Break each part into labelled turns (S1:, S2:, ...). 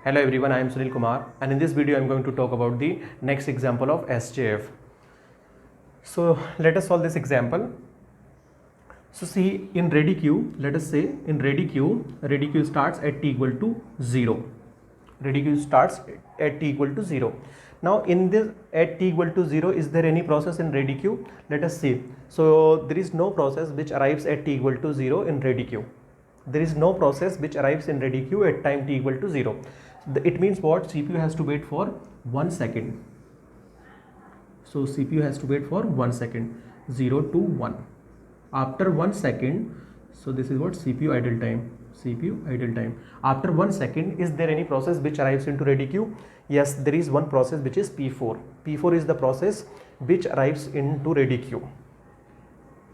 S1: Hello everyone, I am Sunil Kumar, and in this video I am going to talk about the next example of SJF. So let us solve this example. So see, in ready queue, let us say in ready queue starts at t equal to 0. Ready queue starts at t equal to 0. Now in this at t equal to 0, is there any process in ready queue? Let us see. So there is no process which arrives at t equal to 0 in ready queue. There is no process which arrives in ready queue at time t equal to 0. It means what? CPU has to wait for 1 second. So CPU has to wait for 1 second, 0 to 1. After 1 second, so this is what CPU idle time. CPU idle time. After 1 second, is there any process which arrives into ready queue? Yes, there is one process which is P4. P4 is the process which arrives into ready queue.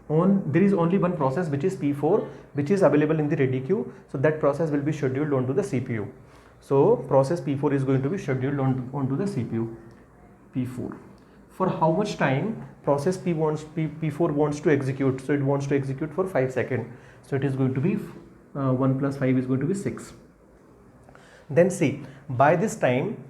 S1: There is only one process which is P4 which is available in the ready queue. So that process will be scheduled onto the CPU. So process P4 is going to be scheduled onto the CPU. P4. For how much time process P4 wants to execute? So it wants to execute for 5 seconds. So it is going to be 1 plus 5 is going to be 6. Then see, by this time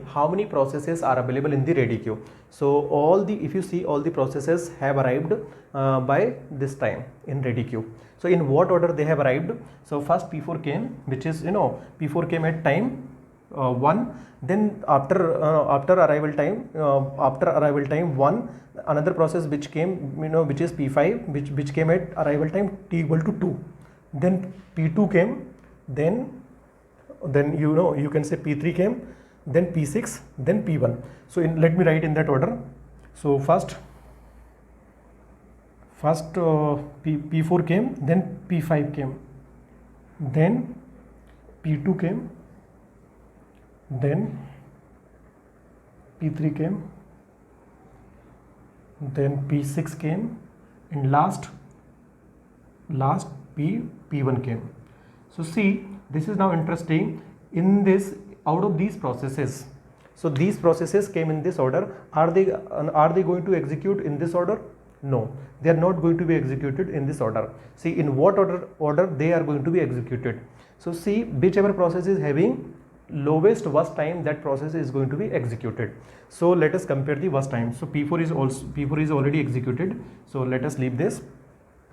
S1: how many processes are available in the ready queue? So if you see, all the processes have arrived by this time in ready queue. So in what order they have arrived? So first P4 came, which is P4 came at time 1. Then after arrival time 1, another process which came, which is P5, which came at arrival time t equal to 2. Then P2 came, then you can say P3 came, then P6, then P1. So let me write in that order. So first P4 came, then P5 came, then P2 came, then P3 came, then P6 came, and last P1 came. So see, this is now interesting. In this, out of these processes, so these processes came in this order. Are they going to execute in this order? No, they are not going to be executed in this order. See, in what order they are going to be executed. So see, whichever process is having lowest worst time, that process is going to be executed. So let us compare the worst time. So P4 is already executed. So let us leave this.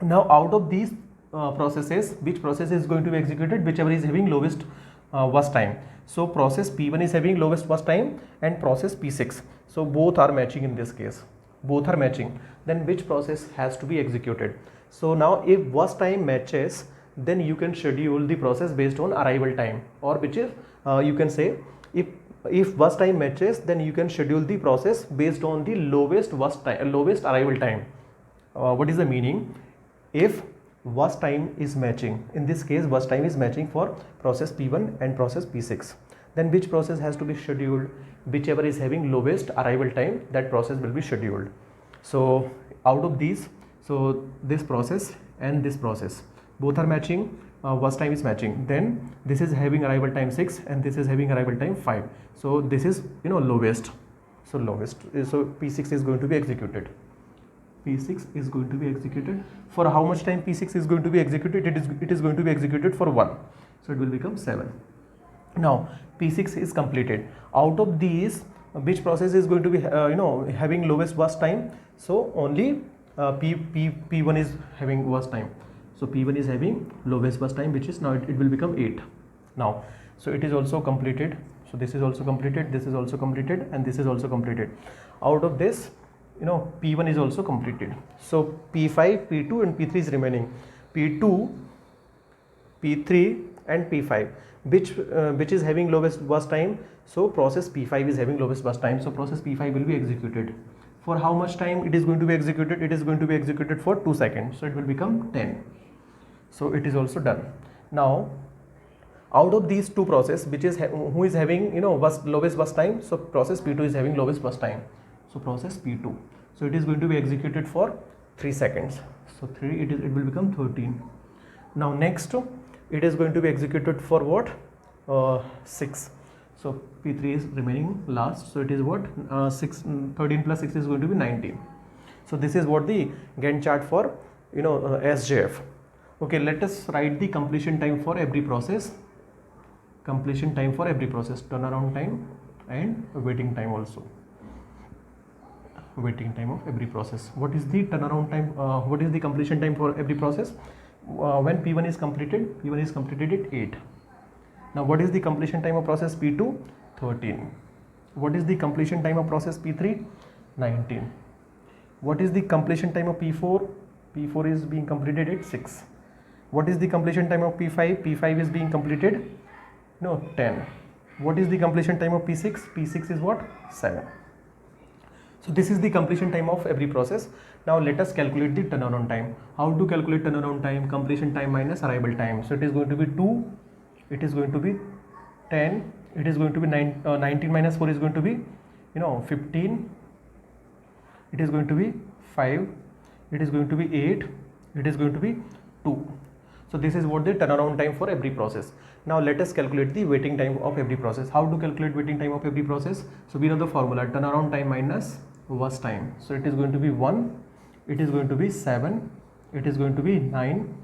S1: Now out of these processes, which process is going to be executed? Whichever is having lowest worst time. So process P1 is having lowest worst time, and process P6. So both are matching in this case. Both are matching. Then which process has to be executed? So now if worst time matches, then you can schedule the process based on arrival time, or which is you can say if worst time matches, then you can schedule the process based on the lowest arrival time. What is the meaning? If worst time is matching, in this case worst time is matching for process P1 and process P6, then which process has to be scheduled? Whichever is having lowest arrival time, that process will be scheduled. So out of these, so this process and this process, both are matching. Worst time is matching. Then this is having arrival time 6 and this is having arrival time 5. So this is lowest. So P6 is going to be executed. P6 is going to be executed. For how much time P6 is going to be executed? It is going to be executed for 1. So it will become 7. Now P6 is completed. Out of these, which process is going to be having lowest worst time? So only P1 is having worst time. So P1 is having lowest worst time, which is now it will become 8. Now, so it is also completed. So this is also completed, this is also completed, and this is also completed. Out of this, P1 is also completed. So P5, P2 and P3 is remaining. P2, P3 and P5, which is having lowest worst time? So process P5 is having lowest worst time. So process P5 will be executed. For how much time it is going to be executed? It is going to be executed for 2 seconds. So it will become 10. So it is also done. Now out of these two processes, who is having lowest worst time? So process P2 is having lowest worst time. So process P2. So it is going to be executed for 3 seconds. So it will become 13. Now next, it is going to be executed for what? 6. So P3 is remaining last. So it is what? 13 plus 6 is going to be 19. So this is what the Gantt chart for SJF. Okay, let us write the completion time for every process. completion time for every process, turnaround time and waiting time also. Waiting time of every process. What is the turnaround time? What is the completion time for every process? When P1 is completed, P1 is completed at 8. Now what is the completion time of process P2? 13. What is the completion time of process P3? 19. What is the completion time of P4? P4 is being completed at 6. What is the completion time of P5? P5 is being completed, 10. What is the completion time of P6? P6 is what? 7. So this is the completion time of every process. Now let us calculate the turnaround time. How to calculate turnaround time? Completion time minus arrival time. So it is going to be 2, it is going to be 10, it is going to be 19 minus 4 is going to be 15, it is going to be 5, it is going to be 8, it is going to be 2. So this is what the turnaround time for every process. Now let us calculate the waiting time of every process. How to calculate waiting time of every process? So we know the formula, turnaround time minus was time. So it is going to be 1, it is going to be 7, it is going to be 9,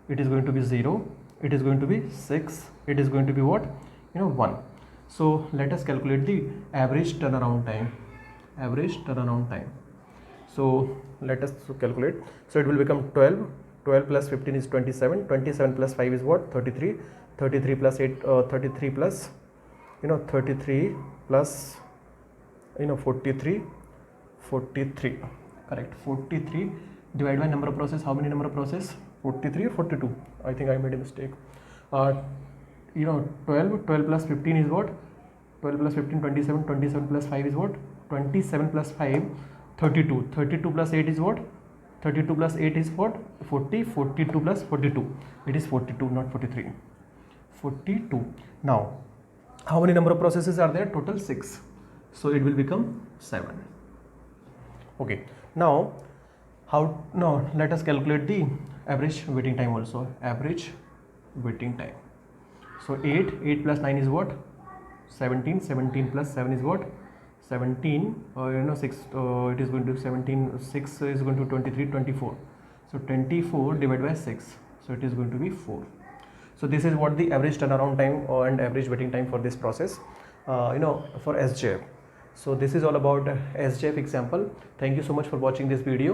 S1: it is going to be 0, it is going to be 6, it is going to be what? 1. So let us calculate the average turnaround time. Average turnaround time. So let us calculate. So it will become 12. 12 plus 15 is 27. 27 plus 5 is what? 33. 33 plus 8, 33 plus 33 plus 43. 43. Correct. 43 divided by number of process. How many number of process? 43 or 42? I think I made a mistake. 12 plus 15 is what? 12 plus 15, 27. 27 plus 5 is what? 27 plus 5, 32. 32 plus 8 is what? 32 plus 8 is what? 40. 42 plus 42. It is 42, not 43. 42. Now, how many number of processes are there? Total 6. So it will become 7. Okay. Now, let us calculate the average waiting time also. Average waiting time. So 8 plus 9 is what? 17. 17 plus 7 is what? 17. 6. It is going to 17. 6 is going to 23. 24. So 24 divided by 6. So it is going to be 4. So this is what the average turnaround time and average waiting time for this process. For SJF. So this is all about SJF example. Thank you so much for watching this video.